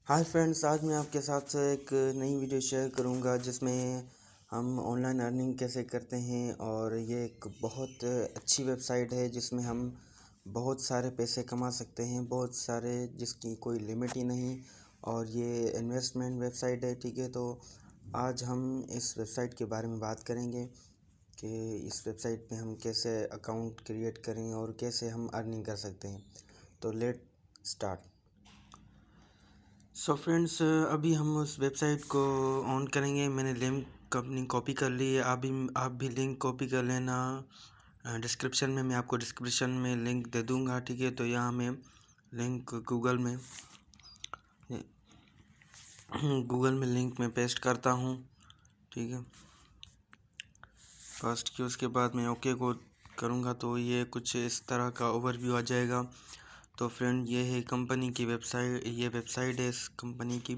Hi friends, आज मैं आपके साथ एक नई वीडियो शेयर करूंगा जिसमें हम ऑनलाइन अर्निंग कैसे करते हैं। और ये एक बहुत अच्छी वेबसाइट है जिसमें हम बहुत सारे पैसे कमा सकते हैं, बहुत सारे, जिसकी कोई लिमिट ही नहीं। और ये इन्वेस्टमेंट वेबसाइट है, ठीक है। तो आज हम इस वेबसाइट के बारे में बात करेंगे कि इस वेबसाइट पे हम कैसे अकाउंट क्रिएट करें और कैसे हम अर्निंग कर सकते हैं। तो लेट स्टार्ट। सो फ्रेंड्स, अभी हम उस वेबसाइट को ऑन करेंगे। मैंने लिंक अपनी कॉपी कर ली है। आप भी लिंक कॉपी कर लेना। डिस्क्रिप्शन में मैं आपको डिस्क्रिप्शन में लिंक दे दूंगा, ठीक है। तो यहाँ मैं लिंक गूगल में लिंक में पेस्ट करता हूँ, ठीक है। फर्स्ट की उसके बाद मैं ओके को करूँगा तो ये कुछ इस तरह का ओवरव्यू आ जाएगा। तो फ्रेंड, ये है कंपनी की वेबसाइट, ये वेबसाइट है इस कंपनी की,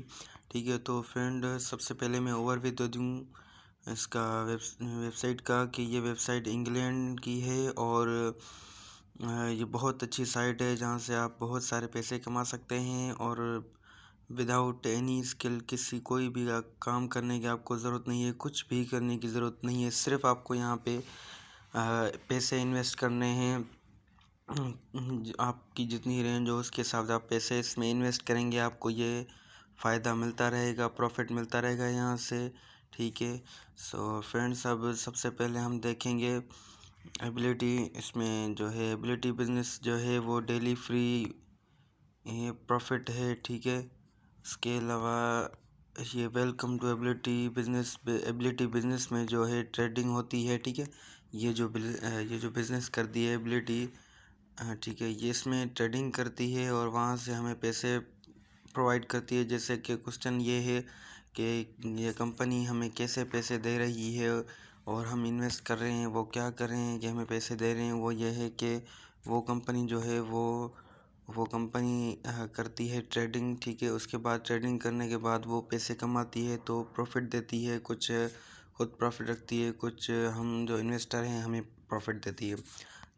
ठीक है। तो फ्रेंड, सबसे पहले मैं ओवरव्यू दे दूँ इसका वेबसाइट का कि ये वेबसाइट इंग्लैंड की है और ये बहुत अच्छी साइट है जहाँ से आप बहुत सारे पैसे कमा सकते हैं और विदाउट एनी स्किल, कोई भी काम करने की आपको ज़रूरत नहीं है, कुछ भी करने की ज़रूरत नहीं है। सिर्फ आपको यहाँ पे पैसे इन्वेस्ट करने हैं। आपकी जितनी रेंज हो उसके हिसाब से आप पैसे इसमें इन्वेस्ट करेंगे, आपको ये फ़ायदा मिलता रहेगा, प्रॉफिट मिलता रहेगा यहाँ से, ठीक है। सो फ्रेंड्स, अब सबसे पहले हम देखेंगे एबिलिटी। इसमें जो है एबिलिटी बिजनेस जो है वो डेली फ्री ये प्रॉफिट है, ठीक है। इसके अलावा ये वेलकम टू एबिलिटी बिजनेस में जो है ट्रेडिंग होती है, ठीक है। ये जो बिज़नेस करती है एबिलिटी, ठीक है, ये इसमें ट्रेडिंग करती है और वहाँ से हमें पैसे प्रोवाइड करती है। जैसे कि क्वेश्चन ये है कि ये कंपनी हमें कैसे पैसे दे रही है और हम इन्वेस्ट कर रहे हैं, वो क्या कर रहे हैं कि हमें पैसे दे रहे हैं। वो ये है कि वो कंपनी जो है वो कंपनी करती है ट्रेडिंग, ठीक है। उसके बाद ट्रेडिंग करने के बाद वो पैसे कमाती है तो प्रॉफिट देती है, कुछ खुद प्रॉफिट रखती है, कुछ हम जो इन्वेस्टर हैं हमें प्रॉफिट देती है।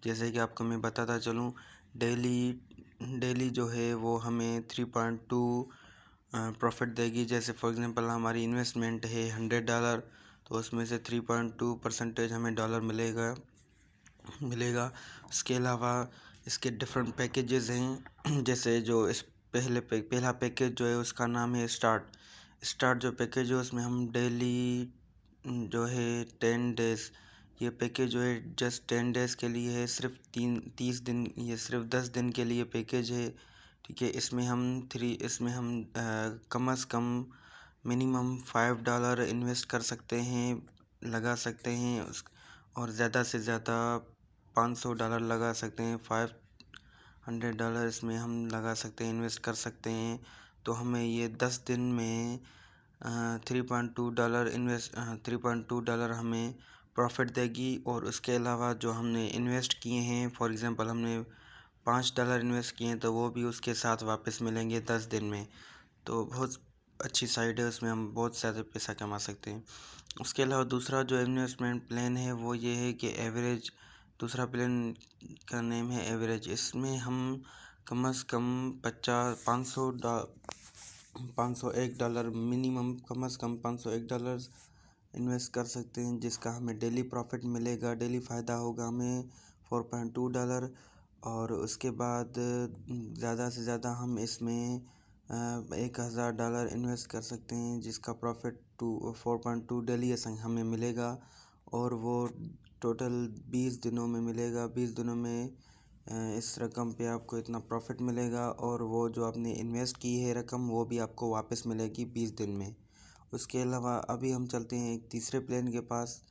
जैसे कि आपको मैं बताता चलूँ, डेली डेली जो है वो हमें 3.2 प्रॉफिट देगी। जैसे फॉर एग्जांपल हमारी इन्वेस्टमेंट है $100, तो उसमें से 3.2% हमें डॉलर मिलेगा। उसके अलावा इसके डिफरेंट पैकेजेस हैं। जैसे जो इस पहला पैकेज जो है उसका नाम है स्टार्ट जो पैकेज है उसमें हम डेली जो है 10 डेज़, ये पैकेज जो है जस्ट 10 डेज़ के लिए है, सिर्फ 30 दिन, ये सिर्फ 10 दिन के लिए पैकेज है, ठीक है। इसमें हम कम से कम मिनिमम $5 इन्वेस्ट कर सकते हैं, लगा सकते हैं और ज़्यादा से ज़्यादा $500 लगा सकते हैं। $500 इसमें हम लगा सकते हैं, इन्वेस्ट कर सकते हैं। तो हमें ये 10 दिन में $3.2 हमें प्रॉफिट देगी। और उसके अलावा जो हमने इन्वेस्ट किए हैं, फॉर एग्ज़ाम्पल हमने $5 इन्वेस्ट किए हैं तो वो भी उसके साथ वापस मिलेंगे 10 दिन में। तो बहुत अच्छी साइट है, उसमें हम बहुत ज़्यादा पैसा कमा सकते हैं। उसके अलावा दूसरा जो इन्वेस्टमेंट प्लान है वो ये है कि एवरेज, दूसरा प्लान का नेम है एवरेज। इसमें हम कम से कम 501 डॉलर मिनिमम, कम से कम $501 इन्वेस्ट कर सकते हैं, जिसका हमें डेली प्रॉफिट मिलेगा, डेली फ़ायदा होगा हमें $4.2। और उसके बाद ज़्यादा से ज़्यादा हम इसमें $1,000 इन्वेस्ट कर सकते हैं, जिसका प्रॉफिट 4.2 डेली हमें मिलेगा। और वो टोटल 20 दिनों में मिलेगा। 20 दिनों में इस रकम पे आपको इतना प्रॉफिट मिलेगा और वो जो आपने इन्वेस्ट की है रकम वो भी आपको वापस मिलेगी 20 दिन में। उसके अलावा अभी हम चलते हैं एक तीसरे प्लान के पास।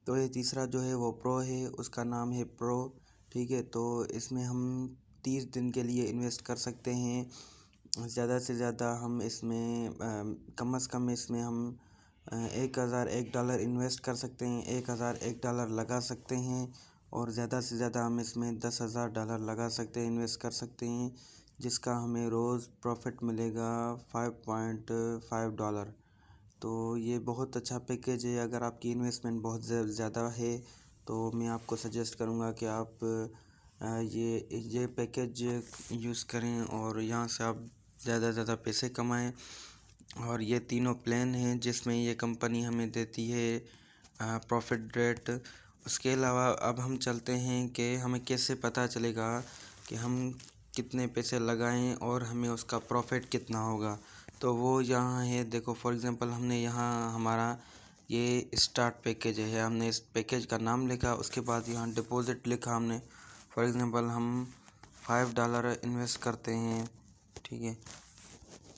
तो ये तीसरा जो है वो प्रो है, उसका नाम है प्रो, ठीक है। तो इसमें हम 30 दिन के लिए इन्वेस्ट कर सकते हैं। ज़्यादा से ज़्यादा हम इसमें कम से कम इसमें हम $1,001 इन्वेस्ट कर सकते हैं, $1,001 लगा सकते हैं। और ज़्यादा से ज़्यादा हम इसमें $10,000 लगा सकते हैं, इन्वेस्ट कर सकते हैं, जिसका हमें रोज़ प्रॉफिट मिलेगा $5.5। तो ये बहुत अच्छा पैकेज है। अगर आपकी इन्वेस्टमेंट बहुत ज़्यादा है तो मैं आपको सजेस्ट करूँगा कि आप ये पैकेज यूज़ करें और यहाँ से आप ज़्यादा से ज़्यादा पैसे कमाएं। और ये तीनों प्लान हैं जिसमें ये कंपनी हमें देती है प्रॉफिट रेट। उसके अलावा अब हम चलते हैं कि हमें कैसे पता चलेगा कि हम कितने पैसे लगाएं और हमें उसका प्रॉफिट कितना होगा। तो वो यहाँ है, देखो फॉर एग्ज़ाम्पल हमने यहाँ हमारा ये स्टार्ट पैकेज है, हमने इस पैकेज का नाम लिखा, उसके बाद यहाँ डिपॉज़िट लिखा हमने। फॉर एग्ज़ाम्पल हम $5 इन्वेस्ट करते हैं, ठीक है।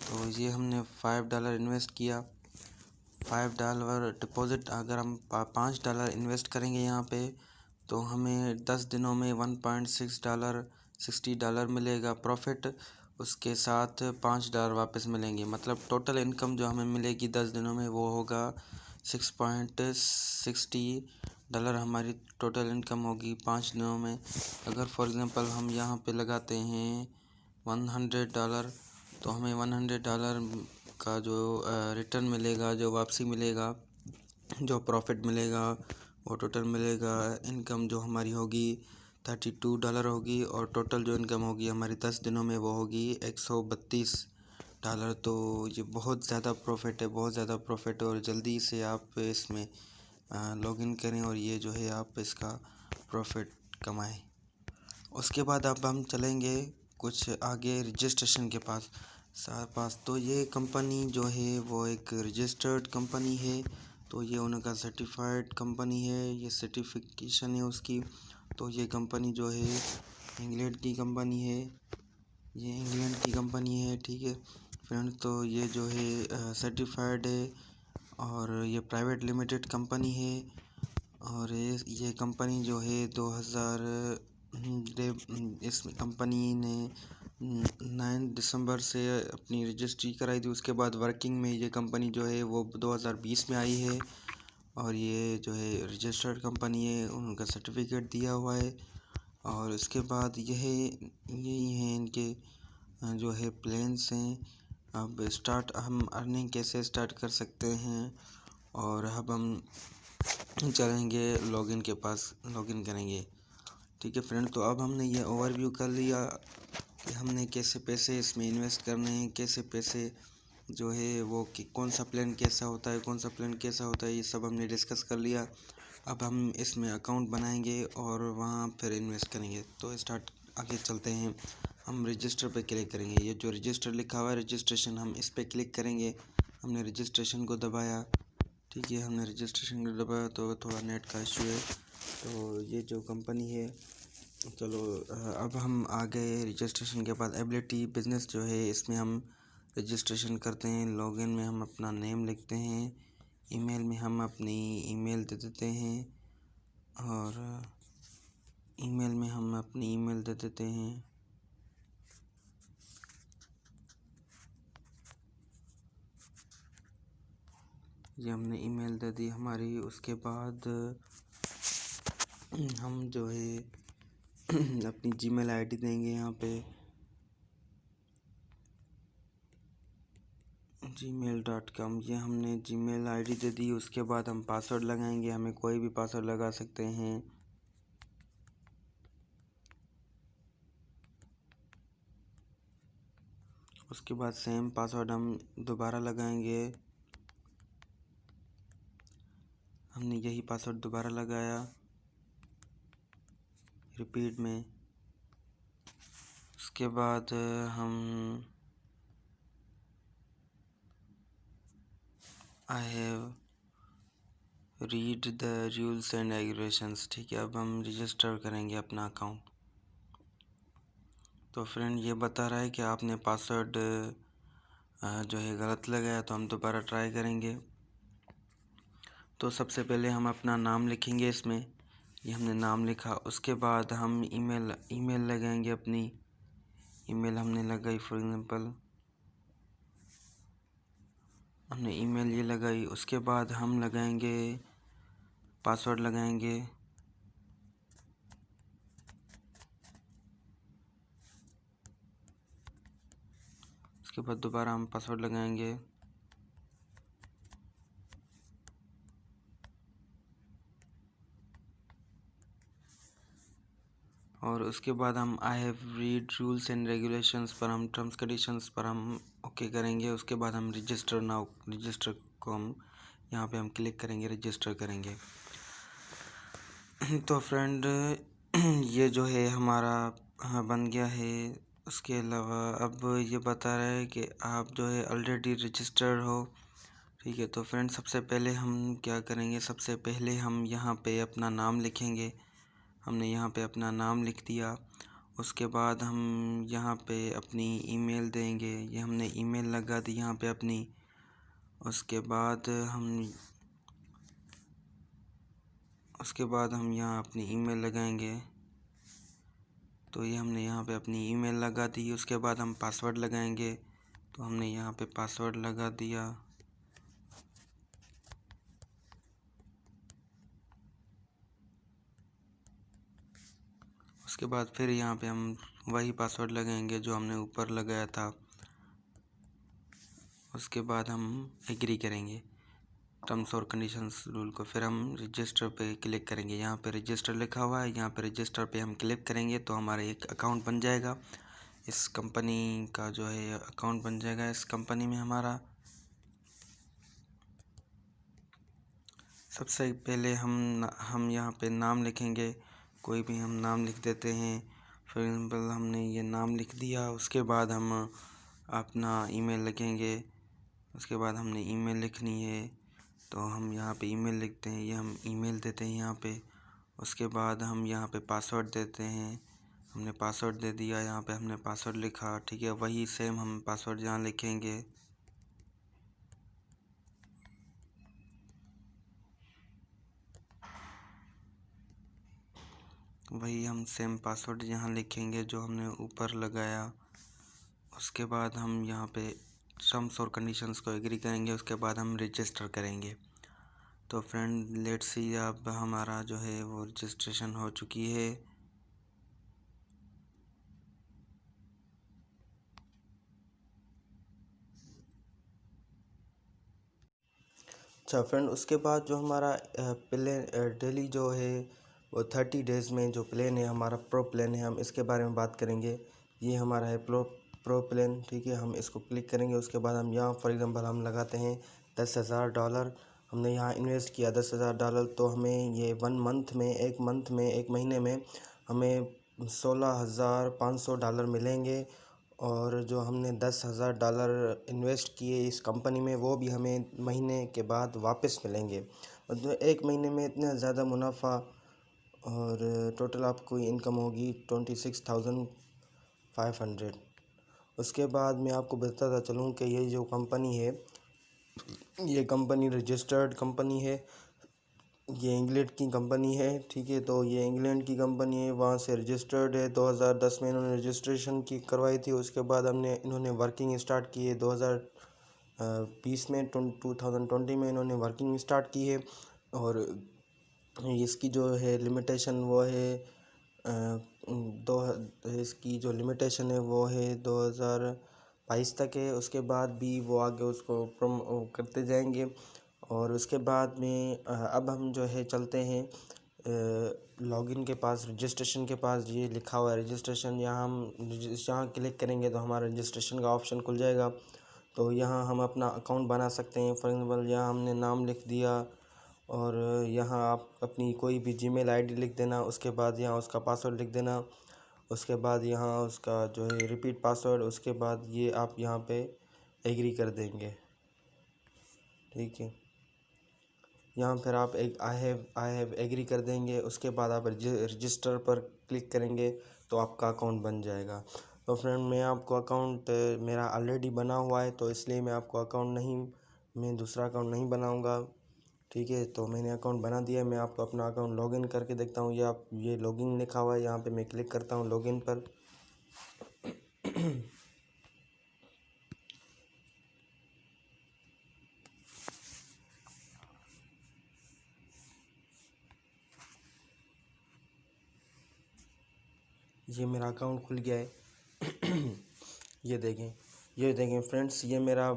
तो ये हमने $5 इन्वेस्ट किया। $5 डिपॉज़िट, अगर हम $5 इन्वेस्ट करेंगे यहाँ पे तो हमें 10 दिनों में $1.6 मिलेगा प्रॉफिट। उसके साथ $5 वापस मिलेंगे, मतलब टोटल इनकम जो हमें मिलेगी 10 दिनों में वो होगा $6.60 हमारी टोटल इनकम होगी 5 दिनों में। अगर फॉर एग्ज़ाम्पल हम यहाँ पे लगाते हैं $100 तो हमें $100 का जो रिटर्न मिलेगा, जो वापसी मिलेगा, जो प्रॉफिट मिलेगा, वो टोटल मिलेगा। इनकम जो हमारी होगी $32 होगी और टोटल जो इनकम होगी हमारी 10 दिनों में वो होगी $132। तो ये बहुत ज़्यादा प्रॉफिट है, बहुत ज़्यादा प्रॉफिट है। और जल्दी से आप इसमें लॉगिन करें और ये जो है आप इसका प्रॉफिट कमाएं। उसके बाद अब हम चलेंगे कुछ आगे रजिस्ट्रेशन के पास। तो ये कंपनी जो है वो एक रजिस्टर्ड कंपनी है, तो ये उनका सर्टिफाइड कंपनी है, ये सर्टिफिकेशन है उसकी। तो ये कंपनी जो है इंग्लैंड की कंपनी है, ये इंग्लैंड की कंपनी है, ठीक है फ्रेंड। तो ये जो है सर्टिफाइड है और ये प्राइवेट लिमिटेड कंपनी है। और ये कंपनी जो है 2000 इस कंपनी ने 9 दिसंबर से अपनी रजिस्ट्री कराई थी। उसके बाद वर्किंग में ये कंपनी जो है वो 2020 में आई है और ये जो है रजिस्टर्ड कंपनी है, उनका सर्टिफिकेट दिया हुआ है। और उसके बाद यही हैं इनके जो है प्लान्स हैं। अब हम अर्निंग कैसे स्टार्ट कर सकते हैं, और अब हम चलेंगे लॉगिन के पास, लॉगिन करेंगे, ठीक है फ्रेंड। तो अब हमने ये ओवरव्यू कर लिया कि हमने कैसे पैसे इसमें इन्वेस्ट करने हैं, कैसे पैसे जो है वो कि कौन सा प्लान कैसा होता है, कौन सा प्लान कैसा होता है, ये सब हमने डिस्कस कर लिया। अब हम इसमें अकाउंट बनाएंगे और वहाँ फिर इन्वेस्ट करेंगे। तो स्टार्ट आगे चलते हैं, हम रजिस्टर पे क्लिक करेंगे। ये जो रजिस्टर लिखा हुआ है रजिस्ट्रेशन, हम इस पर क्लिक करेंगे। हमने रजिस्ट्रेशन को दबाया, ठीक है, हमने रजिस्ट्रेशन को दबाया। तो थोड़ा नेट का इशू है। तो ये जो कंपनी है, चलो अब हम आ गए रजिस्ट्रेशन के बाद एबिलिटी बिजनेस जो है इसमें हम रजिस्ट्रेशन करते हैं। लॉगिन में हम अपना नेम लिखते हैं, ईमेल में हम अपनी ईमेल दे देते हैं और ईमेल में हम अपनी ईमेल दे देते हैं। ये हमने ईमेल दे दी हमारी। उसके बाद हम जो है अपनी जीमेल आईडी देंगे यहाँ पे, gmail.com, ये हमने जीमेल आईडी दे दी। उसके बाद हम पासवर्ड लगाएंगे, हमें कोई भी पासवर्ड लगा सकते हैं। उसके बाद सेम पासवर्ड हम दोबारा लगाएंगे, हमने यही पासवर्ड दोबारा लगाया रिपीट में। उसके बाद हम I have read the rules and regulations, ठीक है। अब हम रजिस्टर करेंगे अपना अकाउंट। तो फ्रेंड ये बता रहा है कि आपने पासवर्ड जो है गलत लगाया, तो हम दोबारा ट्राई करेंगे। तो सबसे पहले हम अपना नाम लिखेंगे इसमें, ये हमने नाम लिखा। उसके बाद हम ईमेल लगाएंगे, अपनी ईमेल हमने लगाई। फॉर एग्ज़ाम्पल हमने ईमेल ये लगाई। उसके बाद हम लगाएंगे पासवर्ड लगाएंगे। उसके बाद दोबारा हम पासवर्ड लगाएंगे। और उसके बाद हम I have read rules and regulations पर हम टर्म्स कंडीशंस पर हम ओके करेंगे। उसके बाद हम रजिस्टर नाउ रजिस्टर को हम यहाँ पे हम क्लिक करेंगे, रजिस्टर करेंगे। तो फ्रेंड ये जो है हमारा बन गया है। उसके अलावा अब ये बता रहा है कि आप जो है ऑलरेडी रजिस्टर्ड हो, ठीक है। तो फ्रेंड सबसे पहले हम क्या करेंगे, सबसे पहले हम यहाँ पे अपना नाम लिखेंगे। हमने यहाँ पे अपना नाम लिख दिया। उसके बाद हम यहाँ पे अपनी ईमेल देंगे, ये हमने ईमेल लगा दी यहाँ पे अपनी। उसके बाद हम यहाँ अपनी ईमेल लगाएंगे। तो ये हमने यहाँ पे अपनी ईमेल लगा दी। उसके बाद हम पासवर्ड लगाएंगे, तो हमने यहाँ पे पासवर्ड लगा दिया। उसके बाद फिर यहाँ पे हम वही पासवर्ड लगाएंगे जो हमने ऊपर लगाया था। उसके बाद हम एग्री करेंगे टर्म्स और कंडीशंस रूल को। फिर हम रजिस्टर पे क्लिक करेंगे। यहाँ पे रजिस्टर लिखा हुआ है, यहाँ पे रजिस्टर पे हम क्लिक करेंगे तो हमारा एक अकाउंट बन जाएगा। इस कंपनी का जो है अकाउंट बन जाएगा इस कंपनी में हमारा। सबसे पहले हम यहाँ पे नाम लिखेंगे, कोई भी हम नाम लिख देते हैं। फॉर एग्जाम्पल हमने ये नाम लिख दिया। उसके बाद हम अपना ईमेल लिखेंगे। उसके बाद हमने ईमेल लिखनी है, तो हम यहाँ पे ईमेल लिखते हैं, ये हम ईमेल देते हैं यहाँ पे। उसके बाद हम यहाँ पे पासवर्ड देते हैं, हमने पासवर्ड दे दिया। यहाँ पे हमने पासवर्ड लिखा, ठीक है। वही सेम हम पासवर्ड यहाँ लिखेंगे। वही हम सेम पासवर्ड यहाँ लिखेंगे जो हमने ऊपर लगाया। उसके बाद हम यहाँ पे टर्म्स और कंडीशंस को एग्री करेंगे। उसके बाद हम रजिस्टर करेंगे। तो फ्रेंड लेट्स सी, अब हमारा जो है वो रजिस्ट्रेशन हो चुकी है। अच्छा फ्रेंड, उसके बाद जो हमारा प्लान डेली जो है वो 30 डेज़ में जो प्लान है हमारा प्रो प्लान है, हम इसके बारे में बात करेंगे। ये हमारा है प्रो प्लान, ठीक है। हम इसको क्लिक करेंगे। उसके बाद हम यहाँ फॉर एग्जांपल हम लगाते हैं $10,000। हमने यहाँ इन्वेस्ट किया $10,000, तो हमें ये एक महीने में हमें $16,500 मिलेंगे। और जो हमने $10,000 इन्वेस्ट किए इस कंपनी में, वो भी हमें महीने के बाद वापस मिलेंगे। मतलब एक महीने में इतना ज़्यादा मुनाफा, और टोटल आपको इनकम होगी 26,500। उसके बाद मैं आपको बताता चलूँ कि ये जो कंपनी है, ये कंपनी रजिस्टर्ड कंपनी है। ये इंग्लैंड की कंपनी है, ठीक है। तो ये इंग्लैंड की कंपनी है, वहाँ से रजिस्टर्ड है। 2010 में इन्होंने रजिस्ट्रेशन की करवाई थी। उसके बाद इन्होंने वर्किंग स्टार्ट की है 2020 में, 2020 में इन्होंने वर्किंग स्टार्ट की है। और इसकी जो है लिमिटेशन वो है इसकी जो लिमिटेशन है वो है 2022 तक है। उसके बाद भी वो आगे उसको करते जाएंगे। और उसके बाद में अब हम जो है चलते हैं लॉगिन के पास, रजिस्ट्रेशन के पास। ये लिखा हुआ है रजिस्ट्रेशन, यहाँ क्लिक करेंगे तो हमारा रजिस्ट्रेशन का ऑप्शन खुल जाएगा। तो यहाँ हम अपना अकाउंट बना सकते हैं। फॉर एग्जाम्पल यहाँ हमने नाम लिख दिया, और यहाँ आप अपनी कोई भी जीमेल आईडी लिख देना। उसके बाद यहाँ उसका पासवर्ड लिख देना। उसके बाद यहाँ उसका जो है रिपीट पासवर्ड। उसके बाद ये आप यहाँ पे एग्री कर देंगे, ठीक है। यहाँ फिर आप एक आई हैव एग्री कर देंगे। उसके बाद आप रजिस्टर पर क्लिक करेंगे तो आपका अकाउंट बन जाएगा। तो फ्रेंड, मैं आपको अकाउंट मेरा ऑलरेडी बना हुआ है, तो इसलिए मैं दूसरा अकाउंट नहीं बनाऊंगा, ठीक है। तो मैंने अकाउंट बना दिया है। मैं आपको अपना अकाउंट लॉगिन करके देखता हूँ। ये लॉगिन लिखा हुआ है, यहाँ पे मैं क्लिक करता हूँ लॉगिन पर। ये मेरा अकाउंट खुल गया है। ये देखें फ्रेंड्स, ये मेरा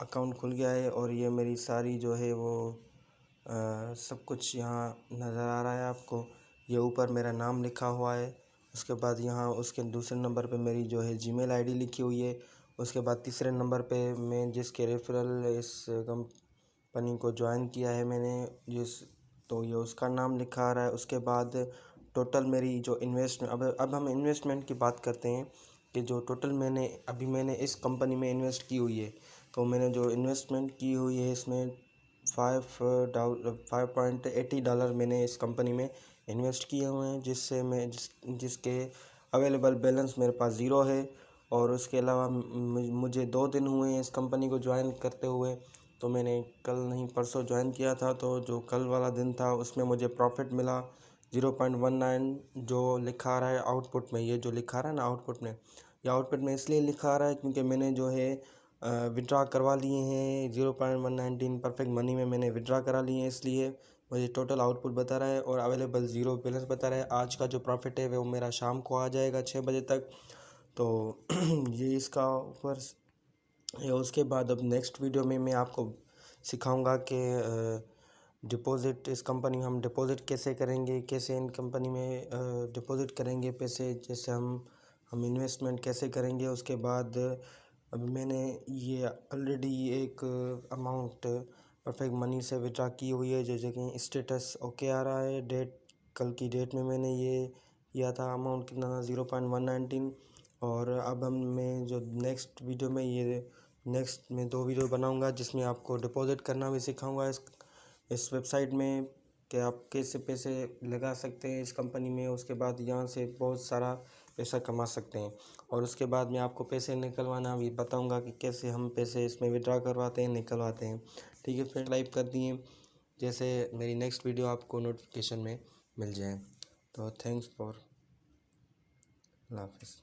अकाउंट खुल गया है। और ये मेरी सारी जो है वो सब कुछ यहाँ नज़र आ रहा है आपको। ये ऊपर मेरा नाम लिखा हुआ है, उसके बाद यहाँ उसके दूसरे नंबर पे मेरी जो है जीमेल आईडी लिखी हुई है। उसके बाद तीसरे नंबर पे मैं जिसके रेफरल इस कंपनी को ज्वाइन किया है मैंने जिस, तो ये उसका नाम लिखा आ रहा है। उसके बाद टोटल मेरी जो इन्वेस्टमेंट, अब हम इन्वेस्टमेंट की बात करते हैं कि जो टोटल मैंने इस कंपनी में इन्वेस्ट की हुई है। तो मैंने जो इन्वेस्टमेंट की हुई है इसमें $5.80 मैंने इस कंपनी में इन्वेस्ट किए हुए हैं, जिससे मैं जिसके अवेलेबल बैलेंस मेरे पास ज़ीरो है। और उसके अलावा मुझे 2 दिन हुए हैं इस कंपनी को ज्वाइन करते हुए। तो मैंने कल नहीं परसों ज्वाइन किया था, तो जो कल वाला दिन था उसमें मुझे प्रॉफिट मिला 0.19, जो लिखा आ रहा है आउटपुट में। ये जो लिखा आ रहा है ना आउटपुट में, ये आउटपुट में इसलिए लिखा आ रहा है क्योंकि मैंने जो है विड्रा करवा लिए हैं 0.119 परफेक्ट मनी में मैंने विड्रा करा लिए हैं, इसलिए मुझे टोटल आउटपुट बता रहा है और अवेलेबल ज़ीरो बैलेंस बता रहा है। आज का जो प्रॉफिट है वो मेरा शाम को आ जाएगा 6 बजे तक। तो ये इसका ऊपर या उसके बाद अब नेक्स्ट वीडियो में मैं आपको सिखाऊंगा कि डिपॉज़िट इस कंपनी में हम डिपॉज़िट कैसे करेंगे, कैसे इन कंपनी में डिपॉज़िट करेंगे पैसे, जैसे हम इन्वेस्टमेंट कैसे करेंगे। उसके बाद अभी मैंने ये ऑलरेडी एक अमाउंट परफेक्ट मनी से विड्रा की हुई है, जैसे कि स्टेटस ओके आ रहा है। डेट कल की डेट में मैंने ये किया था, अमाउंट कितना था 0.119। और अब मैं जो नेक्स्ट वीडियो में मैं 2 वीडियो बनाऊंगा जिसमें आपको डिपॉज़िट करना भी सिखाऊंगा इस वेबसाइट में, कि आप कैसे पैसे लगा सकते हैं इस कंपनी में। उसके बाद यहाँ से बहुत सारा पैसा कमा सकते हैं। और उसके बाद मैं आपको पैसे निकलवाना भी बताऊंगा कि कैसे हम पैसे इसमें विड्रा करवाते हैं, निकलवाते हैं। ठीक है फ्रेंड, लाइक कर दिए जैसे मेरी नेक्स्ट वीडियो आपको नोटिफिकेशन में मिल जाए। तो थैंक्स फॉर, अल्लाह हाफिज़।